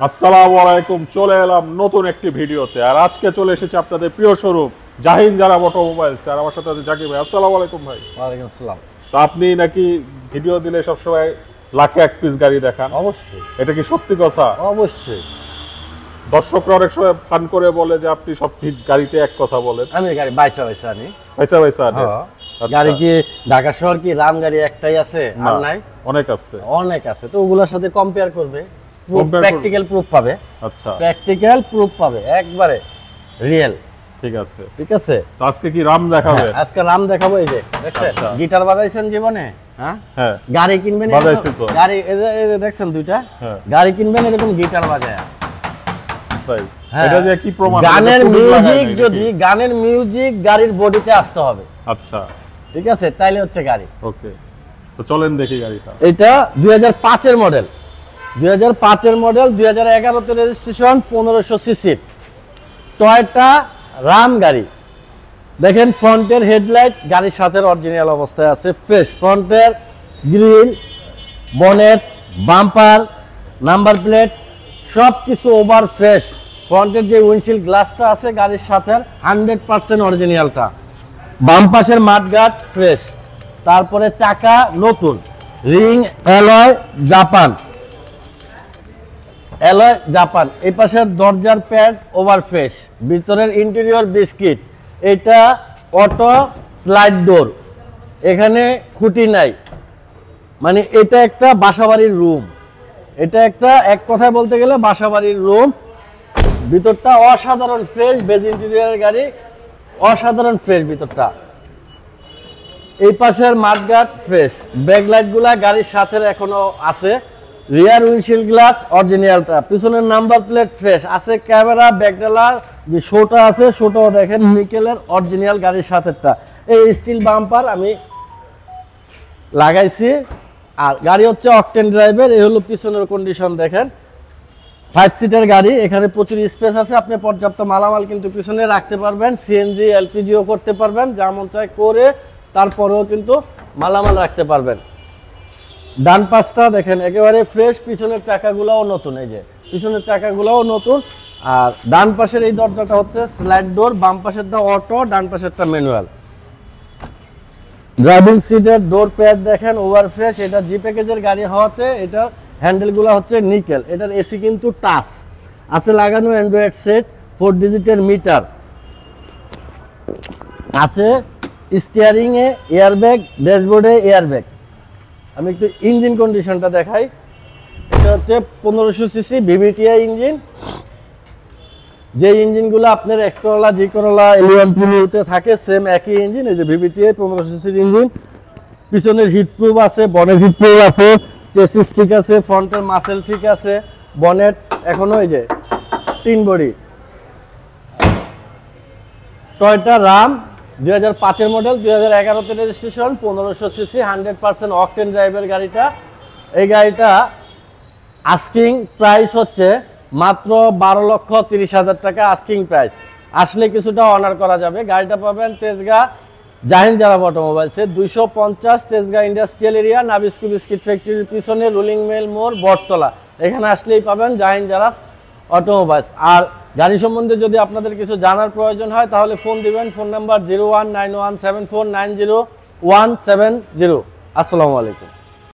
আসসালামু আলাইকুম। চলে এলাম নতুন একটি ভিডিওতে, আর আজকে চলে এসেছি আপনাদের প্রিয় শোরুম জাহিন জারা অটোমোবাইলস। আর আমার সাথে আছে জাকির ভাই। আসসালামু আলাইকুম ভাই। ওয়ালাইকুম আসসালাম। তো আপনি নাকি ভিডিও দিলে সবসময় লাখে এক পিস গাড়ি দেখান? অবশ্যই। এটা কি সত্যি কথা? অবশ্যই। দর্শকরা অনেক সময় ফান করে বলে যে আপনি সব গাড়িতে এক কথা বলেন। আমি গাড়ি বাইসা আনি। পয়সা গাড়ি কি ঢাকা শহর কি রাম গাড়ি একটাই আছে আর নাই? অনেক আছে তো ওগুলোর সাথে কম্পেয়ার করবে, প্র্যাকটিক্যাল প্রুফ পাবে। আচ্ছা, প্র্যাকটিক্যাল প্রুফ পাবে, একবারে রিয়েল। ঠিক আছে। তো আজকে কি রাম দেখাবে? আজকে রাম দেখাবো। এই যে দেখছেন গিটার বাজাইছেন জীবনে, হ্যাঁ গাড়ি কিনবেন গাড়ি দেখছেন দুইটা গাড়ি কিনবেন এরকম গিটার বাজায়। এটা যে কি প্রমাণ? গানের মিউজিক, যদি গানের মিউজিক গাড়ির বডিতে আসতে হবে। আচ্ছা, ঠিক আছে, তাইলে হচ্ছে গাড়ি। ওকে, তো চলেন দেখি গাড়িটা। এটা 2005 এর মডেল, 2005 এর মডেল, 2011 তে রেজিস্ট্রেশন, 1500 সিসি টয়োটা রাম গাড়ি। দেখেন ফ্রন্টের হেডলাইট গাড়ির সাথে অরিজিনাল অবস্থায় আছে, ফ্রেশ। ফ্রন্টের grill, bonnet, bumper, number plate সব কিছু ওভার ফ্রেশ। ফ্রন্টের যে উইন্ডশিল্ড গ্লাসটা আছে গাড়ির সাথে 100% অরিজিনালটা। বাম পাশের মাঠগার্ড ফ্রেশ। তারপরে চাকা নতুন, রিং অ্যালয় জাপান, এই পাশের দরজার প্যাড ওভার ফ্রেশ। ভিতরের ইন্টেরিয়র বিস্কিট। এটা অটো স্লাইড ডোর, এখানে খুঁটি নাই, মানে এটা একটা বাসাবাড়ির রুম। এটা একটা এক কথায় বলতে গেলে বাসাবাড়ির রুম। ভিতরটা অসাধারণ ফ্রেশ, বেজ ইন্টেরিয়রের গাড়ি, অসাধারণ ফ্রেশ ভিতরটা। এই পাশের মাঠগার্ড ফ্রেশ, ব্যাকলাইট গুলা গাড়ির সাথে এখনো আছে। রিয়ার উইন্ডশিল্ড গ্লাস অরিজিনালটা, পিছনের নাম্বার প্লেট ফ্রেশ আছে। ক্যামেরা ব্যাকডালার যে শোটা আছে, শোটাও দেখেন নিকেলের অরিজিনাল গাড়ির সাথেটা। এই স্টিল বাম্পার আমি লাগাইছি। আর গাড়ি হচ্ছে অকটেন ড্রাইভের। এই হলো পিছনের কন্ডিশন দেখেন, 5 সিটের গাড়ি। এখানে প্রচুর স্পেস আছে, আপনি পর্যাপ্ত মালামাল কিন্তু পিছনে রাখতে পারবেন। সিএনজি এলপিজিও করতে পারবেন, যা মন চায় করে তারপরেও কিন্তু মালামাল রাখতে পারবেন। ডান পাশটা দেখেন একেবারে ফ্রেশ, পিছনের চাকাগুলোও নতুন। এই যে পিছনের চাকাগুলোও নতুন। আর ডান পাশের এই দরজাটা হচ্ছে স্লাইড ডোর, বাম পাশেরটা অটো, ডান পাশেরটা ম্যানুয়াল। ড্রাইভিং সিটের ডোর প্যাড দেখেন ওভার ফ্রেশ। এটা জি প্যাকেজের গাড়ি হওয়াতে এটার হ্যান্ডেলগুলো হচ্ছে নিকেল। এটার এসি কিন্তু টাচ আছে লাগানো, অ্যান্ড্রয়েড সেট, 4 ডিজিটের মিটার আছে। স্টিয়ারিং এ এয়ারব্যাগ, ড্যাশবোর্ডে এয়ারব্যাগ। আমি একটু ইঞ্জিন কন্ডিশনটা দেখাই। এটা হচ্ছে 1500 সিসি ভিভিটিআই ইঞ্জিন। যে ইঞ্জিনগুলো আপনার এক্স করোলা, জি করোলা, এলিয়ন প্রিমিওতে থাকে, সেম একই ইঞ্জিন। এই যে ভিভিটিআই 1500 সিসির ইঞ্জিন। পিছনের হিট প্রুফ আছে, বনেট হিট প্রুফ আছে, চেসিস ঠিক আছে, ফ্রন্টের মাসেল ঠিক আছে, বনেট এখনো এই যে তিন বডি। টয়োটা রাম 2005 এর মডেল, 2011 তে রেজিস্ট্রেশন, 1500 সিসি, 100% অকটেন ড্রাইভের গাড়িটা। এই গাড়িটা আস্কিং প্রাইস হচ্ছে মাত্র 12,30,000 টাকা আস্কিং প্রাইস। আসলে কিছুটা অনার করা যাবে। গাড়িটা পাবেন তেজগাঁ জাহিন জারা অটোমোবাইলসে, 250 Tejgaon industrial area, Nabisco biscuit ফ্যাক্টরির পিছনে, রুলিং মিল মোড়, বটতলা। এখানে আসলেই পাবেন জাহিন জারা অটোমোবাইলস। আর গাড়ি সম্বন্ধে যদি আপনাদের কিছু জানার প্রয়োজন হয় তাহলে ফোন দিবেন। Phone number 01917490 170। আসসালামু আলাইকুম।